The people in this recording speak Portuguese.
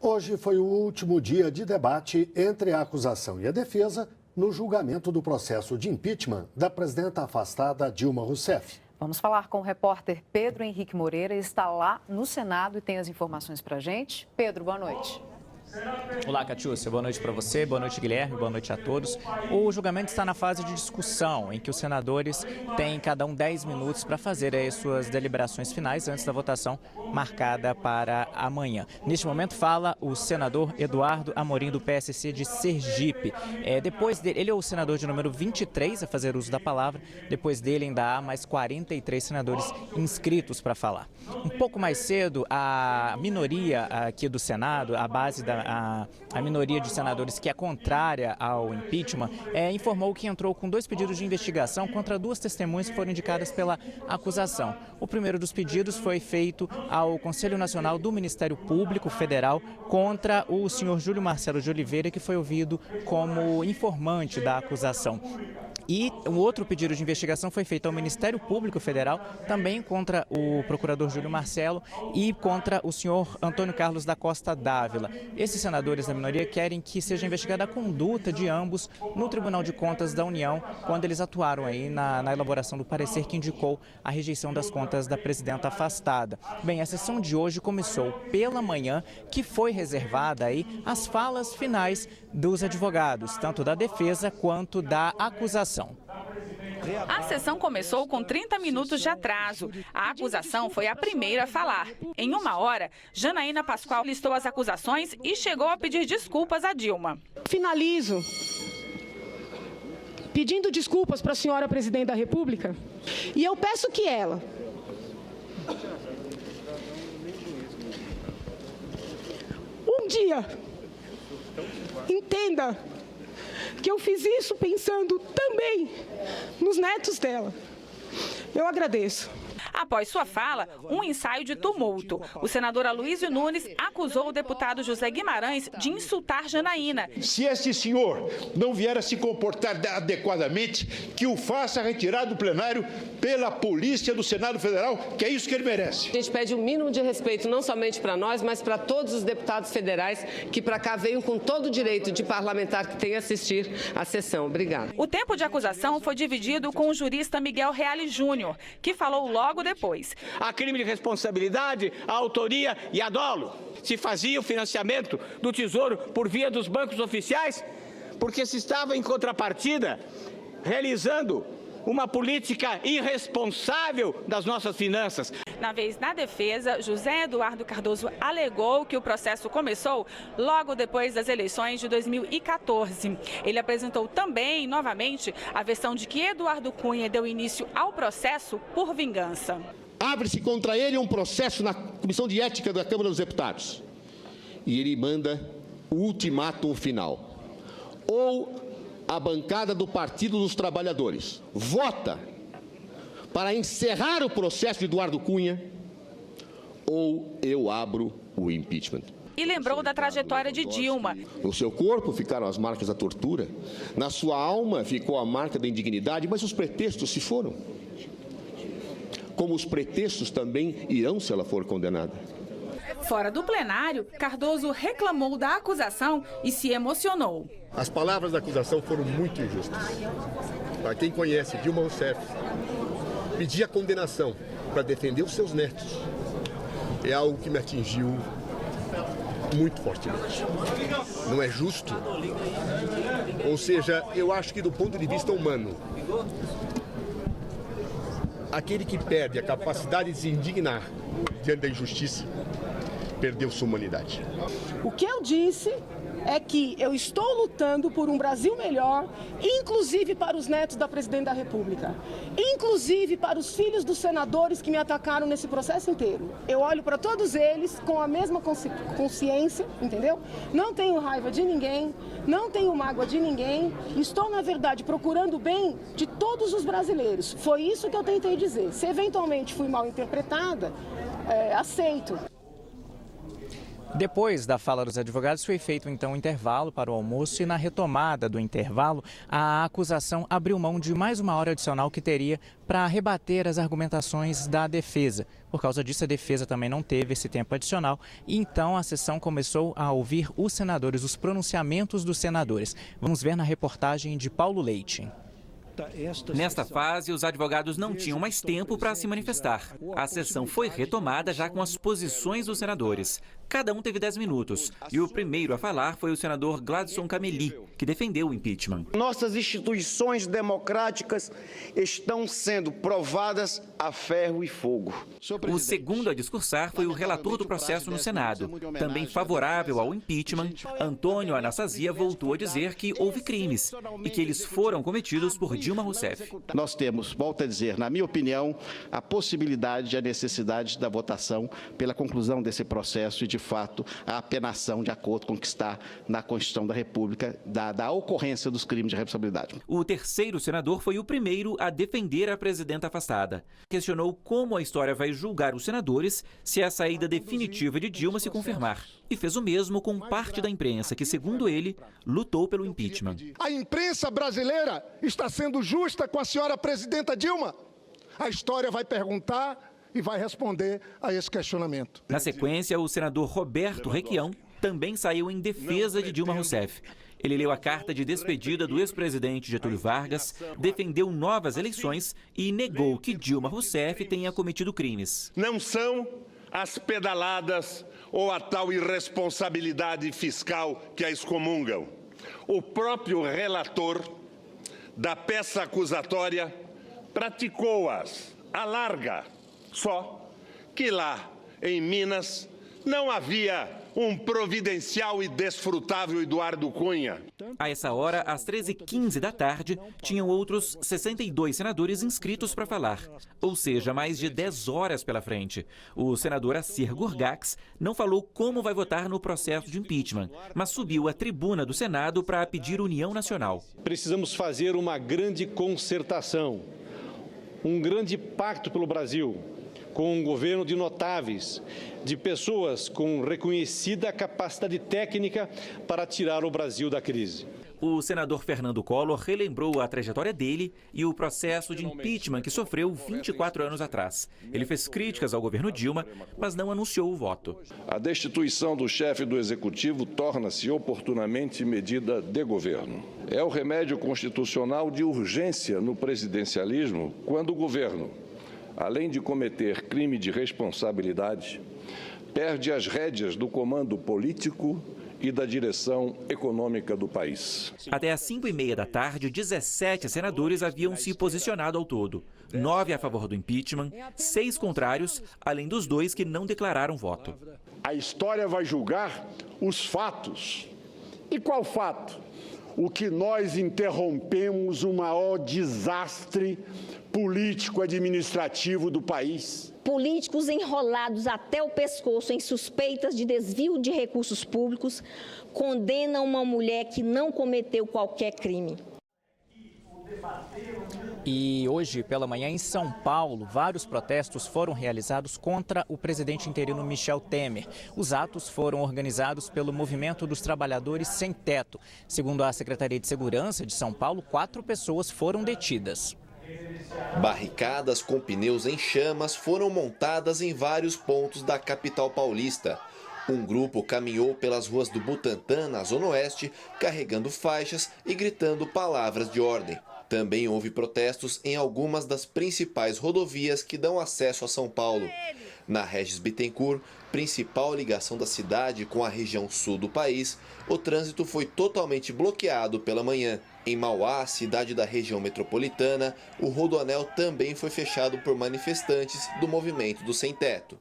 Hoje foi o último dia de debate entre a acusação e a defesa no julgamento do processo de impeachment da presidenta afastada Dilma Rousseff. Vamos falar com o repórter Pedro Henrique Moreira, está lá no Senado e tem as informações para a gente. Pedro, boa noite. Olá, Catiúcia. Boa noite para você, boa noite, Guilherme, boa noite a todos. O julgamento está na fase de discussão, em que os senadores têm cada um 10 minutos para fazer as suas deliberações finais antes da votação marcada para amanhã. Neste momento fala o senador Eduardo Amorim, do PSC de Sergipe. Depois dele, ele é o senador de número 23 a fazer uso da palavra, depois dele ainda há mais 43 senadores inscritos para falar. Um pouco mais cedo, a minoria aqui do Senado, a base a minoria de senadores que é contrária ao impeachment, informou que entrou com 2 pedidos de investigação contra 2 testemunhas que foram indicadas pela acusação. O primeiro dos pedidos foi feito ao Conselho Nacional do Ministério Público Federal contra o senhor Júlio Marcelo de Oliveira, que foi ouvido como informante da acusação. E um outro pedido de investigação foi feito ao Ministério Público Federal, também contra o procurador Júlio Marcelo e contra o senhor Antônio Carlos da Costa Dávila. Esses senadores da minoria querem que seja investigada a conduta de ambos no Tribunal de Contas da União, quando eles atuaram aí na elaboração do parecer que indicou a rejeição das contas da presidenta afastada. Bem, a sessão de hoje começou pela manhã, que foi reservada aí às falas finais dos advogados, tanto da defesa quanto da acusação. A sessão começou com 30 minutos de atraso. A acusação foi a primeira a falar. Em 1 hora, Janaína Pascoal listou as acusações e chegou a pedir desculpas a Dilma. Finalizo pedindo desculpas para a senhora presidente da República e eu peço que ela um dia entenda que eu fiz isso pensando também nos netos dela. Eu agradeço. Após sua fala, um ensaio de tumulto. O senador Aloysio Nunes acusou o deputado José Guimarães de insultar Janaína. Se esse senhor não vier a se comportar adequadamente, que o faça retirar do plenário pela polícia do Senado Federal, que é isso que ele merece. A gente pede um mínimo de respeito, não somente para nós, mas para todos os deputados federais que para cá veio com todo o direito de parlamentar que tem a assistir à sessão. Obrigada. O tempo de acusação foi dividido com o jurista Miguel Reale Júnior, que falou logo depois. Há crime de responsabilidade, a autoria e a dolo. Se fazia o financiamento do Tesouro por via dos bancos oficiais, porque se estava em contrapartida realizando uma política irresponsável das nossas finanças. Na vez da defesa, José Eduardo Cardoso alegou que o processo começou logo depois das eleições de 2014. Ele apresentou também, novamente, a versão de que Eduardo Cunha deu início ao processo por vingança. Abre-se contra ele um processo na Comissão de Ética da Câmara dos Deputados. E ele manda o ultimátum final. Ou a bancada do Partido dos Trabalhadores vota para encerrar o processo de Eduardo Cunha, ou eu abro o impeachment. E lembrou da trajetória de Dilma. No seu corpo ficaram as marcas da tortura, na sua alma ficou a marca da indignidade, mas os pretextos se foram. Como os pretextos também irão se ela for condenada. Fora do plenário, Cardoso reclamou da acusação e se emocionou. As palavras da acusação foram muito injustas. Para quem conhece Dilma Rousseff, pedir a condenação para defender os seus netos é algo que me atingiu muito fortemente. Não é justo. Ou seja, eu acho que do ponto de vista humano, aquele que perde a capacidade de se indignar diante da injustiça, perdeu sua humanidade. O que eu disse é que eu estou lutando por um Brasil melhor, inclusive para os netos da presidente da República, inclusive para os filhos dos senadores que me atacaram nesse processo inteiro. Eu olho para todos eles com a mesma consciência, entendeu? Não tenho raiva de ninguém, não tenho mágoa de ninguém, estou, na verdade, procurando o bem de todos os brasileiros. Foi isso que eu tentei dizer. Se eventualmente fui mal interpretada, aceito. Depois da fala dos advogados, foi feito então um intervalo para o almoço e na retomada do intervalo, a acusação abriu mão de mais uma hora adicional que teria para rebater as argumentações da defesa. Por causa disso, a defesa também não teve esse tempo adicional e então a sessão começou a ouvir os senadores, os pronunciamentos dos senadores. Vamos ver na reportagem de Paulo Leite. Nesta fase, os advogados não tinham mais tempo para se manifestar. A sessão foi retomada já com as posições dos senadores. Cada um teve 10 minutos. E o primeiro a falar foi o senador Gladson Cameli, que defendeu o impeachment. Nossas instituições democráticas estão sendo provadas a ferro e fogo. O segundo a discursar foi o relator do processo no Senado. Também favorável ao impeachment, Antônio Anastasia voltou a dizer que houve crimes e que eles foram cometidos por Dilma Rousseff. Nós temos, volto a dizer, na minha opinião, a possibilidade e a necessidade da votação pela conclusão desse processo e, de fato, a apenação de acordo com o que está na Constituição da República da ocorrência dos crimes de responsabilidade. O terceiro senador foi o primeiro a defender a presidenta afastada. Questionou como a história vai julgar os senadores se a saída definitiva de Dilma se confirmar. E fez o mesmo com parte da imprensa, que, segundo ele, lutou pelo impeachment. A imprensa brasileira está sendo justa com a senhora presidenta Dilma? A história vai perguntar e vai responder a esse questionamento. Na sequência, o senador Roberto Requião também saiu em defesa de Dilma Rousseff. Ele leu a carta de despedida do ex-presidente Getúlio Vargas, defendeu novas eleições e negou que Dilma Rousseff tenha cometido crimes. Não são as pedaladas ou a tal irresponsabilidade fiscal que a excomungam. O próprio relator da peça acusatória praticou-as à larga, só que lá em Minas não havia um providencial e desfrutável Eduardo Cunha. A essa hora, às 13h15 da tarde, tinham outros 62 senadores inscritos para falar, ou seja, mais de 10 horas pela frente. O senador Assir Gurgax não falou como vai votar no processo de impeachment, mas subiu à tribuna do Senado para pedir união nacional. Precisamos fazer uma grande concertação, um grande pacto pelo Brasil, com um governo de notáveis, de pessoas com reconhecida capacidade técnica para tirar o Brasil da crise. O senador Fernando Collor relembrou a trajetória dele e o processo de impeachment que sofreu 24 anos atrás. Ele fez críticas ao governo Dilma, mas não anunciou o voto. A destituição do chefe do Executivo torna-se oportunamente medida de governo. É o remédio constitucional de urgência no presidencialismo quando o governo, além de cometer crime de responsabilidade, perde as rédeas do comando político e da direção econômica do país. Até às 5h30 da tarde, 17 senadores haviam se posicionado ao todo. 9 a favor do impeachment, 6 contrários, além dos 2 que não declararam voto. A história vai julgar os fatos. E qual fato? O que nós interrompemos o maior desastre político-administrativo do país. Políticos enrolados até o pescoço em suspeitas de desvio de recursos públicos condenam uma mulher que não cometeu qualquer crime. E hoje, pela manhã, em São Paulo, vários protestos foram realizados contra o presidente interino Michel Temer. Os atos foram organizados pelo Movimento dos Trabalhadores Sem Teto. Segundo a Secretaria de Segurança de São Paulo, 4 pessoas foram detidas. Barricadas com pneus em chamas foram montadas em vários pontos da capital paulista. Um grupo caminhou pelas ruas do Butantã, na Zona Oeste, carregando faixas e gritando palavras de ordem. Também houve protestos em algumas das principais rodovias que dão acesso a São Paulo. Na Regis Bittencourt, principal ligação da cidade com a região sul do país, o trânsito foi totalmente bloqueado pela manhã. Em Mauá, cidade da região metropolitana, o rodoanel também foi fechado por manifestantes do movimento do Sem Teto.